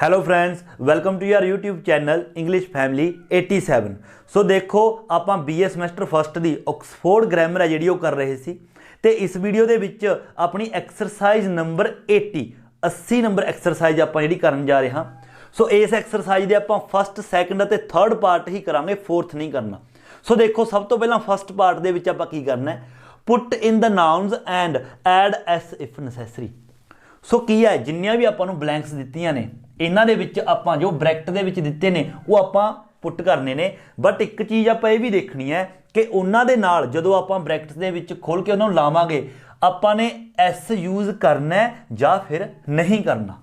Hello friends, welcome to your YouTube channel English family 87। So देखो आप BA semester first की Oxford grammar है जी कर रहे थे, तो इस वीडियो के विच अपनी एक्सरसाइज नंबर 80 नंबर एक्सरसाइज आप जी करन जा रहे हाँ। सो इस एक्सरसाइज के आप फस्ट सैकेंड और थर्ड पार्ट ही करांगे, फोर्थ नहीं करना। सो देखो सब तो पहला फस्ट पार्ट के विच आपां की करना है, put in the nouns and add S if necessary. So की है जिन्नियां भी आपां नूं ब्लैंक्स दित्तियां ने इन्हां दे विच आपां जो ब्रैकेट दे विच दित्ते ने वो आपां पुट करने ने। बट एक चीज़ आपां ये भी देखनी है कि उन्हां दे नाल जदों आपां ब्रैकेट दे विच खोल के उन्हां नूं लावांगे आपां ने एस यूज़ करना है या फिर नहीं करना।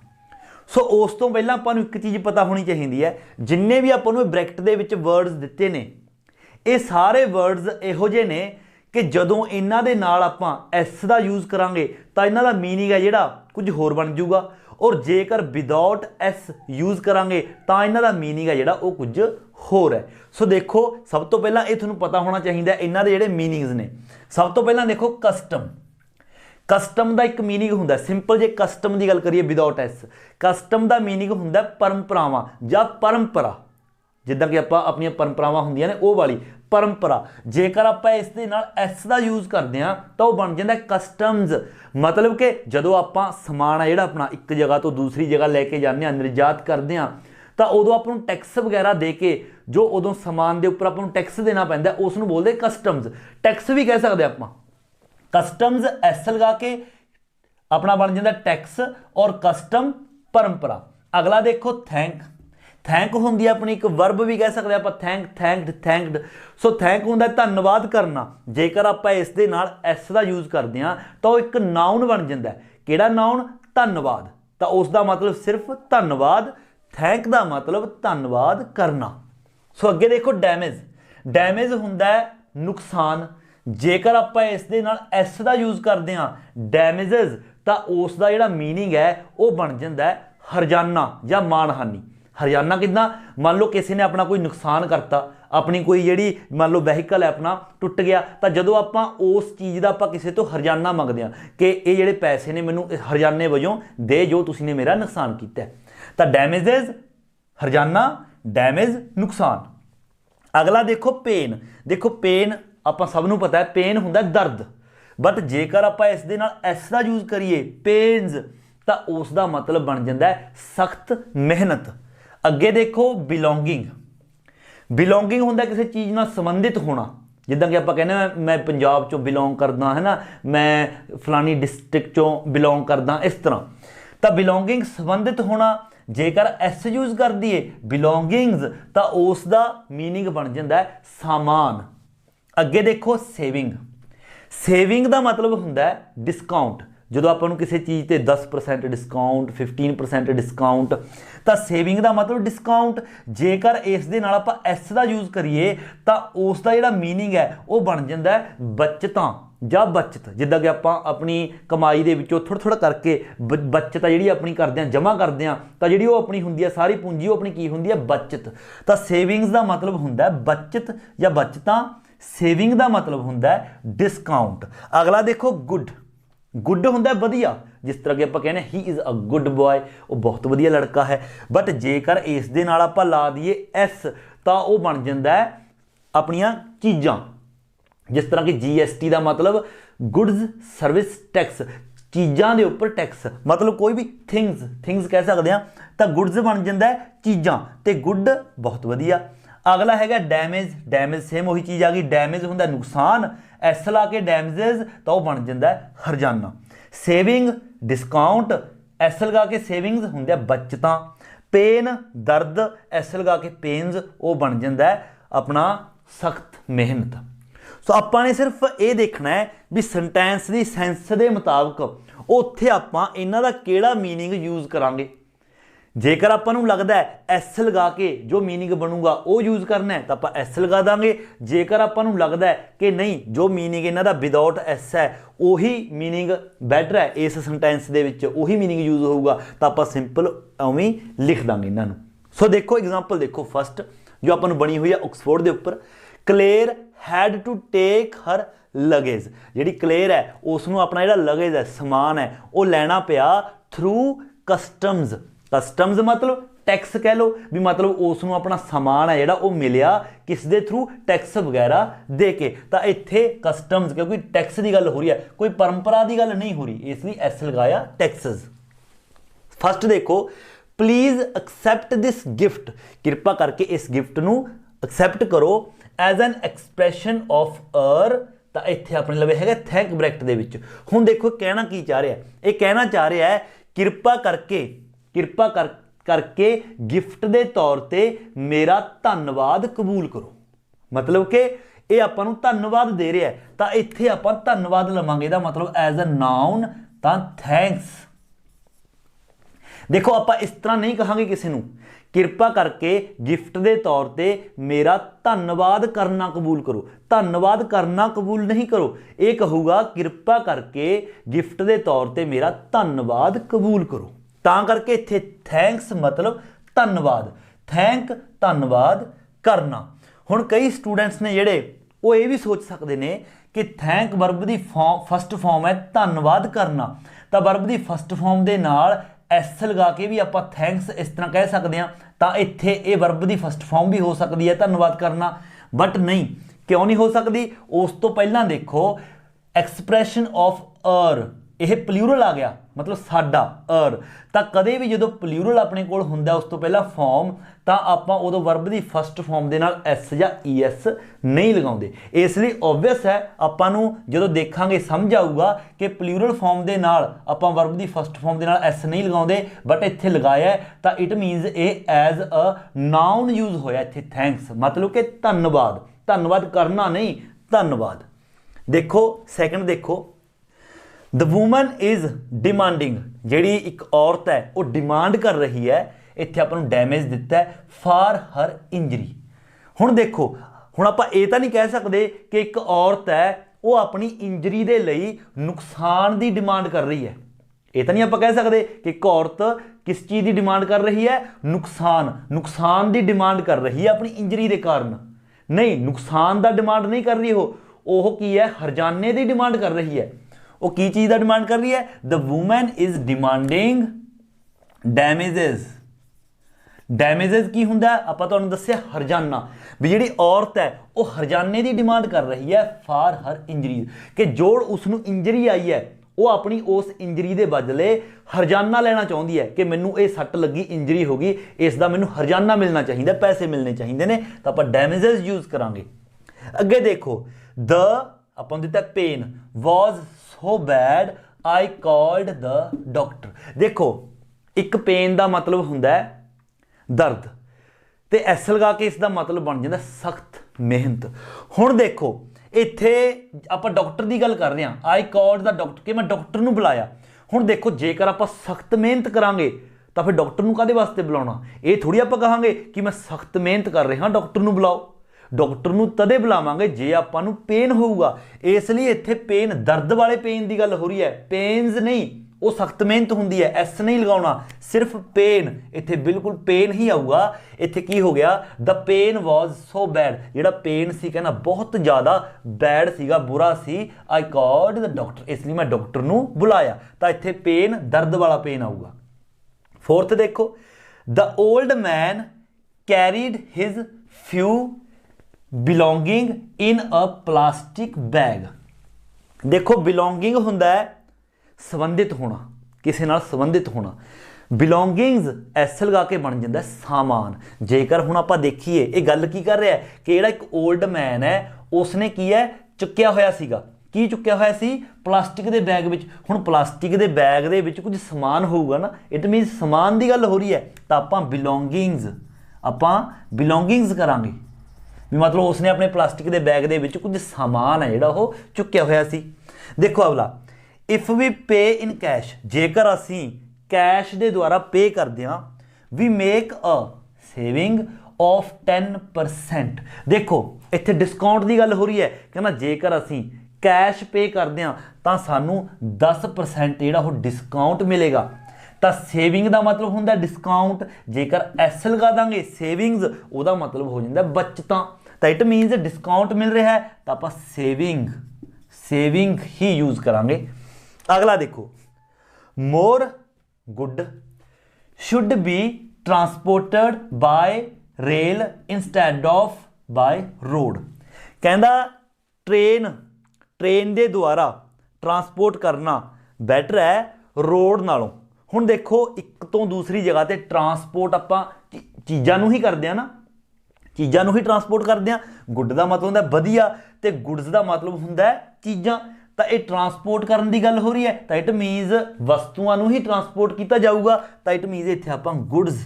सो उस तो पहलां आपां नूं एक चीज़ पता होनी चाहिए है, जिन्ने भी आपां नूं ब्रैकेट दे विच वर्ड्स दित्ते ने ये सारे वर्ड्स इहो जे ने कि जदों इन्हां दे नाल आपां एस का यूज़ करांगे तो इन्हां दा मीनिंग है जिहड़ा कुछ होर बन जूगा, और जेकर विदाउट एस यूज़ करांगे तो इन्हां दा मीनिंग है जिहड़ा वो कुछ होर है। सो देखो सब तो पहला ये तुहानूं पता होना चाहिए इन्हां दे जिहड़े मीनिंग्स ने। सब तो पहला देखो कस्टम, कस्टम का एक मीनिंग हुंदा सिंपल, जे कस्टम की गल करिए विदाउट एस, कस्टम का मीनिंग हुंदा परंपरावां या परंपरा, जिद्दां कि आपां अपनियां परंपरावां हुंदियां ने वो वाली परंपरा। जेकर आप इस दे नाल एस का यूज़ करते हैं तो वह बन जाता है कस्टम्स। मतलब कि जदों आप समान है जिहड़ा अपना एक जगह तो दूसरी जगह लैके जाने निर्यात करते हैं तो उदों आपां टैक्स वगैरह दे के जो उदों समान के उपर आपां टैक्स देना पैंदा उसनूं बोलदे कस्टम्स। टैक्स भी कह सकते आपां, कस्टम्स एस लगा के अपना बन जाता टैक्स और कस्टम परंपरा। अगला देखो थैंक, थैंक होंगी अपनी एक वर्ब भी कह सकते आप, thank thanked thanked. So thank होंदा धन्नवाद करना, जेकर आप इस दे नाल एस का यूज़ करते हैं तो एक नाउन बन जाता है। किहड़ा नाउन? धन्नवाद। तो उसका मतलब सिर्फ धन्नवाद, थैंक का मतलब धन्नवाद करना। सो अगे देखो डैमेज, डैमेज होंदा है नुकसान, जेकर आप इस दे नाल एस का यूज़ करते हैं डैमेजेस तो उसका जिहड़ा मीनिंग है वो बन जाता है हरजाना या मानहानि। हरजाना कितना? मान लो किसी ने अपना कोई नुकसान करता, अपनी कोई जी मान लो वहीकल है अपना टुट गया, तो जदों आप उस चीज़ का आप किसी तो हरजाना मंगते हैं कि ये जोड़े पैसे ने मैनू हरजाने वजों दे जो तुसी ने मेरा नुकसान किया, तो डैमेजेज हरजाना, डैमेज नुकसान। अगला देखो पेन, देखो पेन आप सबनों पता है पेन होंदा दर्द, बट जेकर आप इस दे नाल एस का यूज़ करिए पेन्स तो उसका मतलब बन जाता है सख्त मेहनत। अगे देखो बिलोंगिंग, बिलोंगिंग होंदा किसी चीज़ नाल संबंधित होना, जिद्दां कि आप कहने मैं पंजाब चों बिलोंग करदा है ना, मैं फलानी डिस्ट्रिक्ट चों बिलोंग करदा, इस तरह। तो बिलोंगिंग संबंधित होना, जेकर एस यूज़ कर दिए बिलोंगिंग्स तो उसका मीनिंग बन जाता है सामान। अगे देखो सेविंग, सेविंग का मतलब होंदा है डिस्काउंट, जो आपको किसी चीज़ पर 10% डिस्काउंट 15% डिस्काउंट, तो सेविंग का मतलब डिस्काउंट। जेकर इस दे नाल आपां एस का यूज़ करिए तो उसका जिहड़ा मीनिंग है वो बन जाता है बचतां या बचत। जिद्दां कि आपां अपनी कमाई दे विचों थोड़ा थोड़ा करके बचत जिहड़ी अपनी करते हैं जमा करते हैं तो जिहड़ी वो अपनी हुंदी है सारी पूंजी वो अपनी की हुंदी है बचत। तो सेविंग्स का मतलब हुंदा है बचत या बचतां, सेविंग का मतलब हुंदा है डिस्काउंट। अगला देखो गुड, गुड होंदा है वधिया, जिस तरह कि आप कहने he is a good boy, वो बहुत वधिया लड़का है। बट जेकर इस दे नाल आपां ला दिए एस तो वह बन जाता है अपनियां चीज़ां, जिस तरह कि GST का मतलब गुड्स सर्विस टैक्स, चीज़ों के उपर टैक्स, मतलब कोई भी थिंग्स, थिंग्स कह सकते हैं तो गुड्स बन जाता है चीज़ां, तो गुड बहुत वधिया। अगला हैगा डैमेज, डैमेज सेम वही चीज़ आ गई, डैमेज होंदा नुकसान, एस ला के डैमेजेस तो वह बन जाता है हरजाना। सेविंग डिस्काउंट, एस लगा के सेविंग्स होंगे बचतां, पेन दर्द, एस लगा के पेन्स वो बन जाता है अपना सख्त मेहनत। सो आपने सिर्फ ये देखना है भी सेंटेंस की सेंस के मुताबिक उत्थे आपां इन्हां दा किहड़ा मीनिंग यूज़ करांगे। जेकर आपां नूं लगदा है एस लगा के जो मीनिंग बनूगा वो यूज़ करना है तो आप एस लगा देंगे। जेकर आपां नूं लगदा है कि नहीं जो मीनिंग इन्हां दा विदाउट एस है वही मीनिंग बैटर है इस सेंटेंस दे विच, वही मीनिंग यूज़ होगा तो आप सिंपल उवें लिख देंगे इन्हां नूं। सो देखो एग्जाम्पल देखो फस्ट जो आपां नूं बनी हुई है ऑक्सफोर्ड के उपर, Claire had to take her luggage, जी क्लेयर है उसनों अपना जो लगेज है समान है वो लैना पिया थ्रू कस्टम्स। कस्टम्स मतलब टैक्स कह लो भी मतलब उसनों अपना समान है जिहड़ा वो मिलिया किस दे थ्रू टैक्स वगैरह दे के। तो इत्थे कस्टम्स क्योंकि टैक्स की गल हो रही है, कोई परंपरा की गल नहीं हो रही, इसलिए एस लगाया टैक्सेस। फर्स्ट देखो, प्लीज एक्सैप्ट दिस गिफ्ट, कृपा करके इस गिफ्ट नू एक्सैप्ट करो एज एन एक्सप्रैशन ऑफ तो इत्थे अपने लवे है थैंक ब्रैकेट दे विच। हुण देखो कहना की चाह रहा है, ये कहना चाह रहा है कृपा करके गिफ्ट के तौर पर मेरा धन्नवाद कबूल करो। मतलब कि ये आपां नूं धन्नवाद दे रहा है, तो इत्थे आपां धन्नवाद लवांगे, दा मतलब एज अ नाउन तो थैंक्स। देखो आपां इस तरह नहीं कहांगे किसी नूं, कृपा करके गिफ्ट के तौर पर मेरा धन्नवाद करना कबूल करो, धन्नवाद करना कबूल नहीं करो, ये कहूगा कृपा करके गिफ्ट के तौर पर मेरा धन्नवाद कबूल करो। तां करके इत्थे थैंक्स मतलब धन्नवाद, थैंक धन्नवाद करना। हुण कई स्टूडेंट्स ने जिहड़े वो ये भी सोच सकते हैं कि थैंक वर्ब की फस्ट फॉर्म है धन्नवाद करना, तो वर्ब की फस्ट फॉर्म के नाल एस लगा के भी आप थैंक्स इस तरह कह सकते हैं, तो इत्थे ये वर्ब की फस्ट फॉर्म भी हो सकती है धन्नवाद करना, बट नहीं, क्यों नहीं हो सकती? उस तो पहला देखो एक्सप्रैशन ऑफ यह प्लूरल आ गया, मतलब साडा तो कदे भी जो प्लूरल अपने कोल हुंदा उस तो पहला फॉर्म, तो आप उदों वर्ब की फस्ट फॉर्म के नाल एस या ई एस नहीं लगाते, इसलिए ओबवियस है आपां नूं जो देखांगे समझ आऊगा कि प्लूरल फॉर्म के नाल आपां वर्ब की फस्ट फॉर्म के नाल एस नहीं लगाते, बट इत्थे लगाया तो it means a as a noun use होया इत्थे थैंक्स, मतलब कि धन्नवाद, धन्नवाद करना नहीं, धन्नवाद। देखो सैकेंड देखो, द वूमन इज डिमांडिंग, जिहड़ी एक औरत है वो डिमांड कर रही है, इत्थे आपां नूं डैमेज दिता है फॉर हर इंजरी। हुण देखो, हुण आपां ये तो नहीं कह सकते कि एक औरत है वो अपनी इंजरी दे लई नुकसान की डिमांड कर रही है, ये तो नहीं आपां कह सकते कि एक औरत किस चीज़ की डिमांड कर रही है, नुकसान की डिमांड कर रही है अपनी इंजरी के कारण, नहीं नुकसान का डिमांड नहीं कर रही, वो की है हरजाने की डिमांड कर रही है, वो की चीज़ का डिमांड कर रही है, the woman is demanding damages. Damages की हुंदा है, आपां तुहानूं दस्सिया हरजाना, भी जिहड़ी औरत है वो हरजाने की डिमांड कर रही है फॉर हर इंजरी, कि जो उसनूं इंजरी आई है वो अपनी उस इंजरी के बदले हरजाना लेना चाहती है कि मैनू ये सट लगी इंजरी हो गई, इसका मैनू हरजाना मिलना चाहिए, पैसे मिलने चाहिए ने, तो आप डैमेजेस यूज करांगे। अगे देखो, द आपां दिता pain was so bad I called the doctor. देखो एक पेन का मतलब हुंदा है दर्द, तो एस लगा के इसका मतलब बन जाता सख्त मेहनत। हुण देखो इत्थे आपां डॉक्टर की गल कर रहे हैं, आई कॉल्ड द डॉक्टर, कि मैं डॉक्टर नूं बुलाया। हुण देखो जेकर आपां सख्त मेहनत करांगे तो फिर डॉक्टर नूं काहदे वास्ते बुलाउणा, ये थोड़ी आपां कहांगे कि मैं सख्त मेहनत कर रहा डॉक्टर नूं बुलाओ, डॉक्टर नूं तदे बुलावांगे जे आपां नूं पेन होऊगा, इसलिए इत्थे पेन दर्द वाले पेन की गल हो रही है, पेन्स नहीं, वो सख्त मेहनत होंदी है, एस नहीं लगाउणा, सिर्फ पेन, इत्थे बिल्कुल पेन ही आऊगा। इत्थे की हो गया, the pain was so bad, जिहड़ा पेन सी कहना बहुत ज़्यादा बैड सीगा, बुरा सी, आई कॉल्ड द डॉक्टर, इसलिए मैं डॉक्टर नूं बुलाया, तो इत्थे पेन दर्द वाला पेन आऊगा। फोर्थ देखो, the old man carried his few belonging in a plastic bag. देखो बिलोंगिंग हुंदा है संबंधित होना, किसी नाल संबंधित होना, बिलोंगिंग्स एस लगा के बन जाता है सामान। जेकर हुण आपां देखीए ये गल की कर रहा है कि जिहड़ा एक ओल्ड मैन है उसने की है चुक्या होया सीगा, की चुक्या होया सी प्लास्टिक के बैग विच। हुण प्लास्टिक के बैग दे विच कुछ समान होऊगा ना, इट मीन समान की गल हो रही है, तो आपां बिलोंगिंग्स करांगे, भी मतलब उसने अपने प्लास्टिक के बैग दे विच कुछ समान है जिहड़ा वो चुक्या होया सी। देखो अगला, इफ वी पे इन कैश, जेकर असी कैश के द्वारा पे करते हैं, we make a saving of 10%। देखो इत्थे डिस्काउंट की गल हो रही है, कहना जेकर असी कैश पे करते हैं तो सानू 10% जिहड़ा वो डिस्काउंट मिलेगा, तो सेविंग का मतलब होंदा डिस्काउंट, जेकर एस लगा देंगे सेविंग्स उसका मतलब हो जाता बचतां, तो इट मीनस डिस्काउंट मिल रहा है, तो आप सेविंग ही यूज करांगे। अगला देखो, more good should be transported by rail instead of by road. कहता ट्रेन के द्वारा ट्रांसपोर्ट करना बैटर है रोड नालों। हुण देखो एक तो दूसरी जगह ते ट्रांसपोर्ट आपां चीज़ां नूं ही करदे ना, चीज़ां नूं ही ट्रांसपोर्ट करदे आ। गुड का मतलब हुंदा वधिया ते गुड्स का मतलब हुंदा चीज़ां। तो ये ट्रांसपोर्ट करने की गल हो रही है तो इट मीनस वस्तुओं नूं ही ट्रांसपोर्ट किया जाऊगा। तो इट मीनस इत्थे आपां गुड्स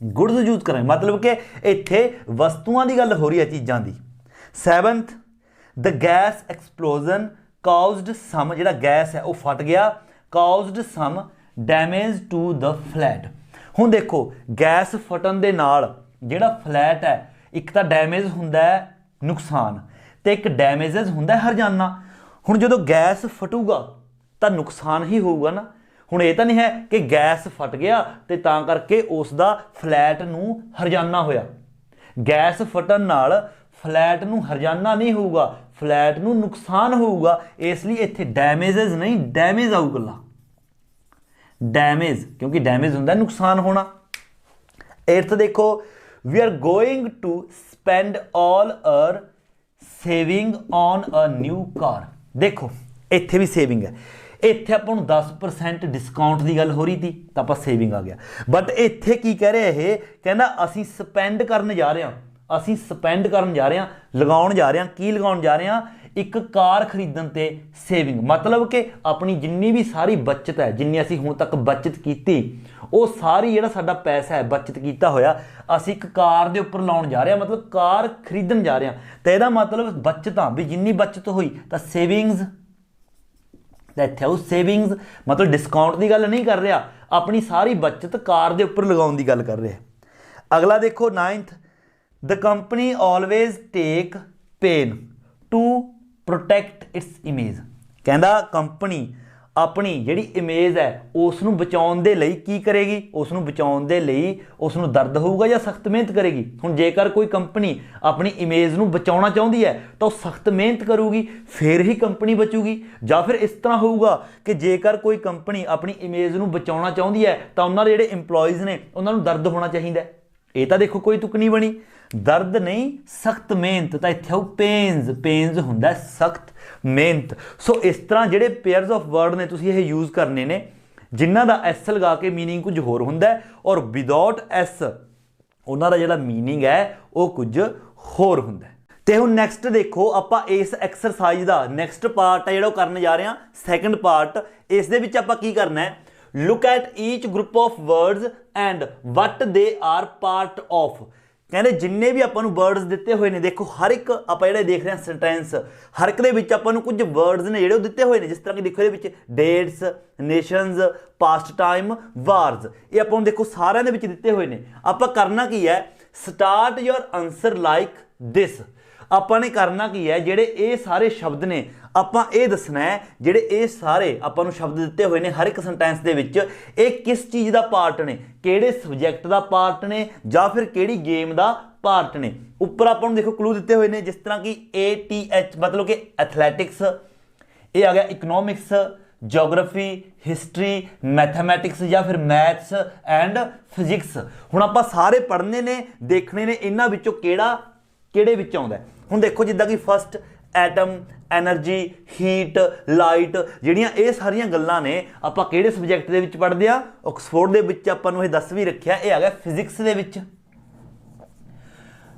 यूज करें, मतलब कि इत्थे वस्तुओं की गल हो रही है, चीज़ों की। 7th the gas explosion caused some, जिहड़ा गैस है वो फट गया, caused some damage to the flat. हुण देखो गैस फटन दे नाल जिहड़ा फ्लैट है एक तो डैमेज हुंदा है नुकसान तो एक डैमेजेस हुंदा है हरजाना। हुण जदों गैस फटूगा तो नुकसान ही होऊगा ना। हुण ये तो नहीं है कि गैस फट गया तो तां करके उसका फ्लैट नूं हरजाना होया। गैस फटन नाल फ्लैट नूं हरजाना नहीं होऊगा, फ्लैट नूं नुकसान होऊगा। इसलिए इत्थे डैमेजेस नहीं डैमेज आऊ गला, डैमेज, क्योंकि डैमेज हुंदा नुकसान होना। 8th देखो we are going to spend all our saving on a new car. देखो इत्थे भी सेविंग है, इत्थे आपां नूं 10% डिस्काउंट की गल हो रही थी तो आपां सेविंग आ गया। बट इत्थे की कह रहे ये कहना असीं स्पेंड करन जा रहे हैं, असीं स्पेंड करन जा रहे हैं, लगाउण जा रहे हैं, की लगाउण जा रहे हैं, एक कार खरीदण ते सेविंग। मतलब कि अपनी जिन्नी भी सारी बचत है, जिन्नी असीं हुण तक बचत कीती, वो सारी जिहड़ा साडा पैसा है बचत कीता होया असीं एक कार दे उपर लाउण जा रहे हैं, मतलब कार खरीदण जा रहे हैं। तो इहदा मतलब बचतां भी जिन्नी बचत हुई तो सेविंग्स, इत्थे आऊ सेविंग्स, मतलब डिस्काउंट की गल नहीं कर रहा, अपनी सारी बचत कार दे उपर लगाउण की गल कर रहा है। अगला देखो 9th the company always take pain to protect its image. कहता कंपनी अपनी जिहड़ी इमेज है उसनूं बचाउण दे लई की करेगी, उसनूं बचाउण दे लई उसनूं दर्द होऊगा या सख्त मेहनत करेगी। हुण जेकर कोई कंपनी अपनी इमेज नूं बचाउणा चाहुंदी है तो सख्त मेहनत करूगी फिर ही कंपनी बचूगी, या फिर इस तरह होऊगा कि जेकर कोई कंपनी अपनी इमेज नूं बचाउणा चाहुंदी है तो उन्हां दे जिहड़े इंपलॉइज ने उन्हां नूं दर्द होना चाहिए। ये तो देखो कोई तुक नहीं बनी, दर्द नहीं सख्त मेहनत। तो इत्थे पेन्स, पेन्स हुंदा सख्त मेहनत। सो इस तरह जिहड़े पेयर्स ऑफ वर्ड ने तुसीं ये यूज़ करने ने जिन्हां दा एस लगा के मीनिंग कुछ होर हुंदा है और विदाउट एस उन्हां दा जिहड़ा मीनिंग है वो कुछ होर हुंदा है। ते हुण नैक्सट देखो आपां इस एक्सरसाइज दा नैक्सट पार्ट है जिहड़ा करने जा रहे हैं, सैकंड पार्ट। इस दे विच आपां की करना है, look at each group of words and what they are part of. कहते जिन्ने भी आपां नूं वर्ड्स दिते हुए ने, देखो हर एक आपां जिहड़े देख रहे हैं सेंटेंस, हर एक दे विच आपां नूं कुछ वर्ड्स ने जिहड़े दिते हुए ने, जिस तरह कि देखो इहदे विच dates, nations, past time, wars, ये आपां नूं देखो सारिਆਂ ਦੇ ਵਿੱਚ ਦਿੱਤੇ ਹੋਏ ਨੇ। आपां करना की है, start your answer like this. आपां ने करना की है, जिहड़े ये सारे शब्द ने आपां ये दसना है, जिहड़े ये सारे आपां नूं शब्द दिते हुए ने हर एक सेंटेंस दे विच ये किस चीज़ का पार्ट ने, किहड़े सबजैक्ट का पार्ट ने या फिर किहड़ी गेम का पार्ट ने। उपर आपां नूं देखो क्लू दिते हुए ने, जिस तरह कि ATH मतलब कि एथलैटिक्स, ये आ गया इकनॉमिक्स, जोग्राफी, हिस्टरी, मैथमैटिक्स या फिर मैथ्स एंड फिजिक्स। हुण आपां सारे पढ़ने ने, देखने ने इन्हां विचों किहड़े विच आउंदा है। हुण देखो जिद्दां कि first atom, energy, heat, light, जिहड़ियां ये सारियां गल्लां ने आपां किहड़े सबजैक्ट दे विच पढ़दे आ, ऑक्सफोर्ड दे विच आपां नूं इह दस भी रखिआ, ये आ गया फिजिक्स दे विच।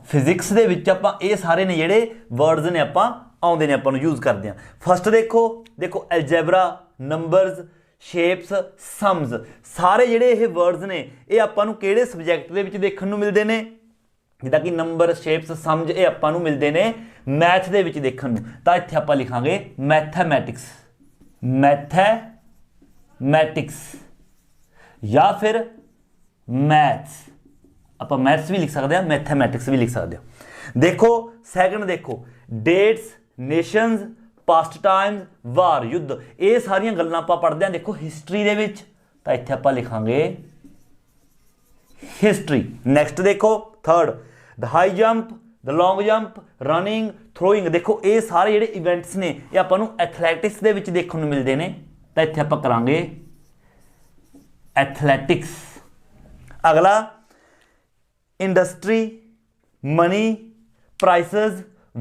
फिजिक्स दे विच आपां ये सारे ने जिहड़े वर्ड्स ने आपां आउंदे ने आपां नूं यूज़ करदे आ। फस्ट देखो एलजैबरा, नंबरस, शेप्स, सम्स, सारे जिहड़े ये वर्ड्स ने ये आपां नूं किहड़े सबजैक्ट दे विच देखण नूं मिलदे ने, जिद्दां कि नंबर, शेप्स, समझ, ये आपां नूं मिलदे ने मैथ दे विच देखण नूं। तां इत्थे आपां लिखांगे मैथमैटिक्स, मैथमैटिक्स या फिर मैथ्स। आपां मैथ्स भी लिख सकते हैं, मैथमैटिक्स भी लिख सकते हो। देखो सैकंड देखो डेट्स, नेशंस, पास्ट टाइम्स, वार, युद्ध, ये सारियां गल्लां आपां पढ़दे हां देखो हिस्टरी दे विच। तां इत्थे आपां लिखांगे हिस्टरी। नैक्सट देखो third the high jump, the long jump, running, throwing. देखो ये सारे जिहड़े इवेंट्स ने ये आपां नूं एथलैटिक्स दे विच देखण नूं मिलदे ने। तां इत्थे आपां करांगे एथलैटिक्स। अगला इंडस्ट्री, मनी, प्राइसिस,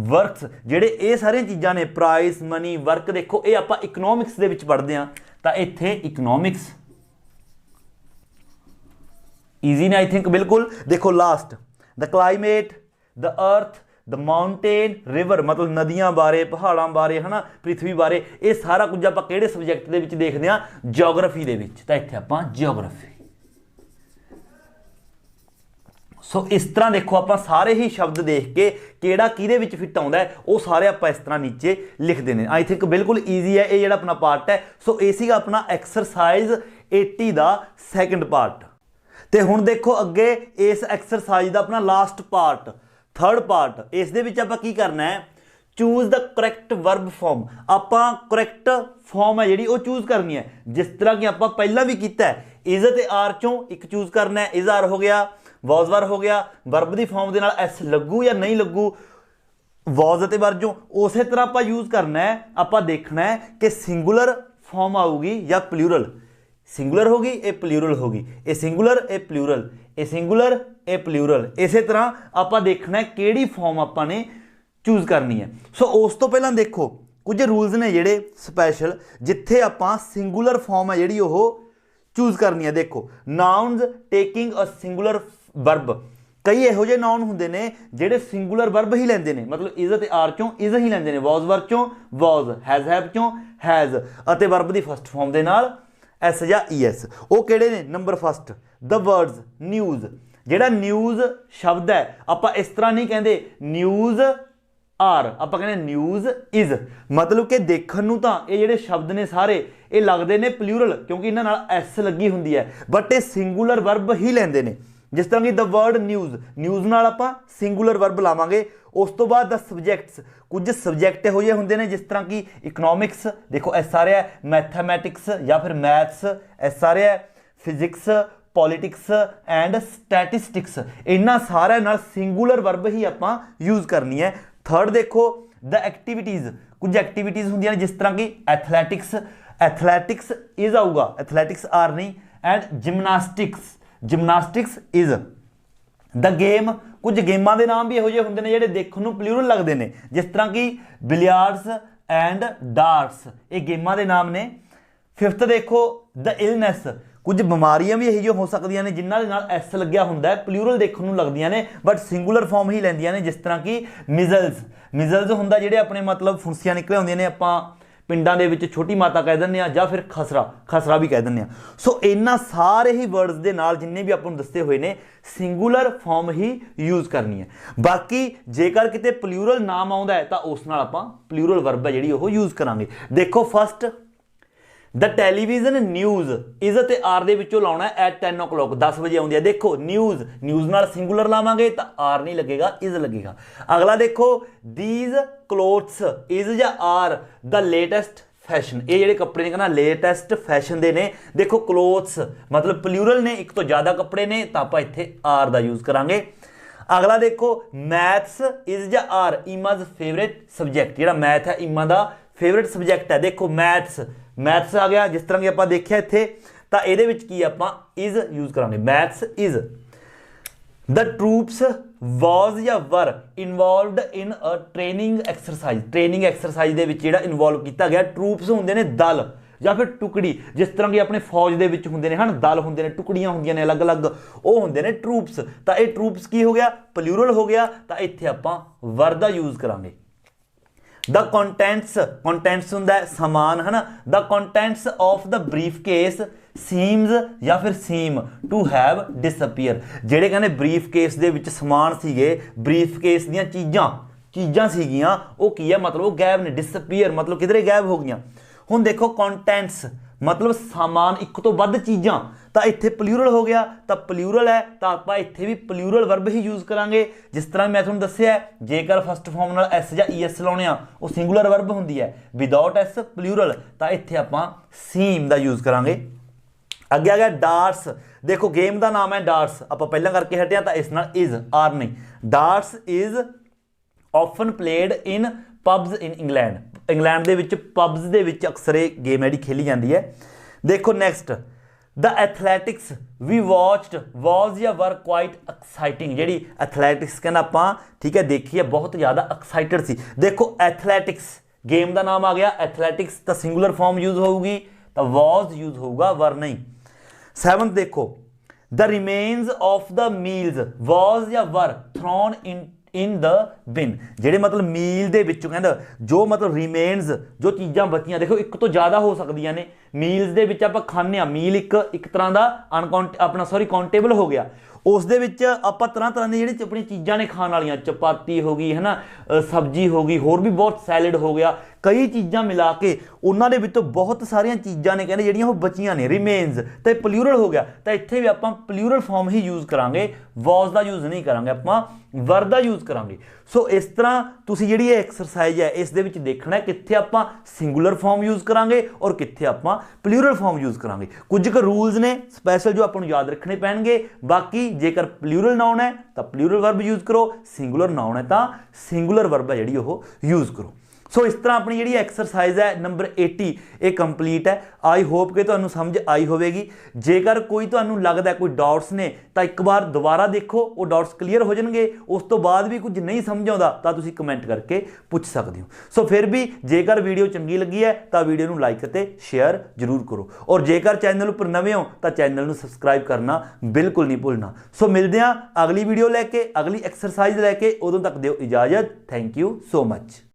वर्क्स, ਜਿਹੜੇ ਇਹ ਸਾਰੀਆਂ ਚੀਜ਼ਾਂ ਨੇ, ਪ੍ਰਾइस, ਮਨੀ, ਵਰਕ, ਦੇਖੋ ਇਹ ਆਪਾਂ ਇਕਨੋਮਿਕਸ ਦੇ ਵਿੱਚ ਪੜ੍ਹਦੇ ਹਾਂ ਤਾਂ ਇੱਥੇ ਇਕਨੋਮਿਕਸ ਈਜ਼ੀ ਨੇ आई थिंक बिल्कुल। देखो last the climate, the earth, the mountain, river मतलब नदियां बारे, पहाड़ों बारे, है ना, पृथ्वी बारे, ये सारा कुछ आप किहड़े सबजैक्ट दे विच देखदे हां, जियोग्राफी दे विच, तां इत्थे आपां जियोग्राफी। सो इस तरह देखो आप सारे ही शब्द देख के किहड़ा किहदे विच फिट आउंदा है वो सारे आप इस तरह नीचे लिखते हैं। आई थिंक बिल्कुल ईजी है ये जिहड़ा अपना पार्ट है। सो ये सीगा अपना एक्सरसाइज 80 का सैकेंड पार्ट। तो हुण देखो अगे इस एक्सरसाइज का अपना लास्ट पार्ट, थर्ड पार्ट, इस दे विच आपां की करना है, choose the correct verb form. आपां करैक्ट फॉर्म है जिहड़ी वो चूज करनी है, जिस तरह कि आपां पहला भी कीता है, इज ते आर चों एक चूज करना है, इज आर हो गया, वॉज वर हो गया, वर्ब की फॉर्म के नाल एस लगू या नहीं लगू, वॉज ते वर चों उस तरह आप यूज करना है। आप देखना है कि सिंगुलर फॉर्म आऊगी या प्लूरल, सिंगुलर होगी ये प्लूरल होगी, ये सिंगुलर ये प्लूरल, ये सिंगुलर ये प्लूरल। इस तरह आप देखना है किहड़ी फॉर्म आपने चूज करनी है। सो उस तो पहला देखो कुछ रूल्स ने जिहड़े स्पैशल, जिथे आपां सिंगुलर फॉर्म है जिहड़ी ओह चूज करनी है। देखो nouns taking a singular verb, कई इहो ਜਿਹੇ नाउन ਹੁੰਦੇ ਨੇ ਜਿਹੜੇ सिंगुलर वर्ब ही ਲੈਂਦੇ ਨੇ, मतलब इज ਤੇ आर ਚੋਂ इज ही ਲੈਂਦੇ ਨੇ, वॉज वर ਚੋਂ वॉज, हैज़ हैव ਚੋਂ हैज़, ਅਤੇ वर्ब ਦੀ फर्स्ट फॉर्म ਦੇ ਨਾਲ एस या ईएस। ਉਹ ਕਿਹੜੇ ਨੇ? Number first the words news. ਜਿਹੜਾ न्यूज़ शब्द है आप इस तरह नहीं कहते न्यूज़ आर, आप कहते न्यूज़ इज, मतलब कि देखण नूं तां ये जिहड़े शब्द ने सारे ये लगदे ने प्लूरल क्योंकि इन्हां नाल एस लगी हुंदी है, बट ये सिंगुलर वर्ब ही लैंदे ने। जिस तरह की द वर्ड न्यूज़, न्यूज़ नाल आपां सिंगुलर वर्ब लावांगे। उस तो बाद द सबजैक्ट्स, कुछ सबजैक्ट इहो जिहे हुंदे ने जिस तरह की इकनॉमिक्स, देखो एस आ रहा है, मैथमैटिक्स या फिर मैथ्स एस आ रहा है, फिजिक्स, पॉलिटिक्स एंड स्टैटिस्टिक्स, इन्हां सारे नाल सिंगुलर वर्ब ही आपां यूज़ करनी है। थर्ड देखो द एक्टिविटीज़, कुछ एक्टिविटीज़ होंदियां ने जिस तरह की एथलैटिक्स, एथलैटिक्स इज आऊगा, एथलैटिक्स आर नहीं, and gymnastics, gymnastics is the game. कुछ गेमां दे नाम भी इहो जिहे हुंदे ने जिहड़े देखण नूं प्लूरल लगदे ने, जिस तरह की बिलियार्ड्स एंड डार्ट्स, ये गेमां दे नाम ने। फिफ्थ देखो द इलनेस, कुछ बीमारियां भी इहो हो सकदियां ने जिन्हां दे नाल एस लग्गिया हुंदा है, प्लूरल देखण नूं लगदियां ने बट सिंगुलर फॉर्म ही लैंदियां ने, जिस तरह की मिजल्स, मिजल्स हुंदा जिहड़े अपने मतलब फुंसियां निकले हुंदियां ने, आपां पिंडां दे विच छोटी माता कह दिंदे आ या फिर खसरा, खसरा भी कह दिंदे आ। सो इन्हां सारे ही वर्ड्स दे नाल जिन्ने भी आपां दस्से हुए ने सिंगुलर फॉर्म ही यूज़ करनी है। बाकी जेकर किते प्लूरल नाम आउंदा है तां उस नाल आपां प्लूरल वर्ब है जिहड़ी ओह यूज़ करांगे। देखो first the television news, is ते आर दे विचों लाउणा है एट 10 o'clock, 10 बजे आउंदी है। देखो न्यूज़, न्यूज़ नाल सिंगुलर लावांगे तो आर नहीं लगेगा, इज लगेगा। अगला देखो दीज क्लोथ्स, इज या आर द लेटेस्ट फैशन, ये जिहड़े कपड़े ने कहना लेटेस्ट फैशन दे ने। देखो क्लोथ्स मतलब प्लूरल ने, एक तो ज़्यादा कपड़े ने तो आप इत्थे आर दा यूज़ करांगे। अगला देखो मैथ्स इज या आर ईमाज फेवरेट सबजैक्ट, जिहड़ा मैथ है ईमा दा फेवरेट सबजैक्ट है। देखो मैथ्स, मैथ्स आ गया, जिस तरह की आप देखिया इत्थे तो ये इज यूज़ करांगे, maths is. The troops was या were involved in a training exercise, training exercise दे विच जिहड़ा इनवॉल्व किया गया। ट्रूप्स हुंदे ने दल या फिर टुकड़ी, जिस तरह की अपने फौज दे विच हुंदे ने हन, दल हुंदे ने, टुकड़ियां हुंदियां ने अलग अलग, वो हुंदे ने ट्रूप्स। तो ये ट्रूप्स की हो गया, प्लूरल हो गया, तो इत्थे आपां वर दा यूज़ करांगे। द कंटेंट्स, कंटेंट्स हुंदा है समान है ना, the contents of the brief case seems या फिर सीम टू हैव डिसअपीयर, जेड़े कहने ब्रीफ केस दे विच समान सीगे, ब्रीफ केस दियां चीज़ां सीगियां, वो की है मतलब वो गैब ने, डिसअपीयर मतलब किधरे गैब हो गई। हुण देखो कंटेंट्स मतलब समान, एक तो वध चीज़ां, तो इत्थे प्लूरल हो गया, तो प्लूरल है तो आप इत्थे भी प्लूरल वर्ब ही यूज़ करांगे। जिस तरह मैं तुहानूं दस्सिया है, जेकर फस्ट फॉर्म नाल एस या ईएस लाउणे आ वो सिंगुलर वर्ब हुंदी है, विदाउट एस प्लूरल, तो इत्थे आपां सीम दा यूज़ करांगे। अगे आ गया डार्ट्स, देखो गेम का नाम है डार्ट्स, आप पहला करके हटे तो इस नाल इज आर नहीं। Darts is often played in pubs in England, England के पब्स के अक्सर ये गेम है खेली जाती है। देखो next the athletics we watched was या वर क्वाइट एक्साइटिंग। जी एथलैटिक्स कहना आप ठीक है देखी है बहुत ज़्यादा एक्साइटेड सी। देखो एथलैटिक्स गेम का नाम आ गया, एथलैटिक्स तो सिंगुलर फॉर्म यूज होगी तो वॉज यूज होगा वर नहीं। 7th देखो the remains of the meals was या वर थ्रोन इन द बिन। ਜਿਹੜੇ मतलब मील ਦੇ ਵਿੱਚੋਂ ਕਹਿੰਦਾ ਜੋ मतलब रिमेन्स जो चीज़ां बचियां देखो एक तो ज़्यादा हो सकदियां ने मील्स ਦੇ ਵਿੱਚ ਆਪਾਂ ਖਾਂਦੇ ਆ मील एक तरह का अपना सॉरी काउंटेबल हो गया उस दे विच आपां तरह दी जिहड़ी अपनी चीज़ां ने खाण वालियां चपाती हो गई है ना सब्जी हो गई होर भी बहुत सैलड हो गया कई चीज़ां मिला के उन्हां दे विचों बहुत सारियां चीज़ां ने कहंदे जिहड़ियां ओह बचियां ने रिमेन्स तो प्लूरल हो गया तो इत्थे भी आपां प्लूरल फॉर्म ही यूज़ करांगे वॉज दा यूज़ नहीं करांगे आपां वर दा यूज़ करांगे। सो इस तरह तुसीं जिहड़ी एक्सरसाइज है इस दे विच देखना है कित्थे आपां सिंगुलर फॉर्म यूज़ करांगे और कित्थे आपां प्लूरल फॉर्म यूज़ करांगे। कुछ क रूल्स ने स्पैशल जो आपां नूं याद रखने पैणगे बाकी जेकर प्लूरल नाउन है तो प्लूरल वर्ब यूज़ करो सिंगुलर नाउन है तो सिंगुलर वर्ब है जिहड़ी ओह यूज़ करो। सो इस तरह अपनी जी एक्सरसाइज है नंबर 80 ये कंप्लीट है। आई होप कि तुहानूं समझ आई होगी। जेकर कोई तुहानूं लगता है कोई डाउट्स ने तो एक बार दोबारा देखो वो डाउट्स क्लीयर हो जाएंगे उस तो बाद भी कुछ नहीं समझ आता तो तुसीं कमेंट करके पूछ सकते हो। सो फिर भी जेकर वीडियो चंगी लगी है तो वीडियो नूं लाइक ते शेयर जरूर करो और जेकर चैनल पर नवे हो तो चैनल नूं सबसक्राइब करना बिल्कुल नहीं भूलना। सो मिलते हैं अगली वीडियो लैके अगली एक्सरसाइज लैके उदों तक दिओ इजाजत। Thank you so much.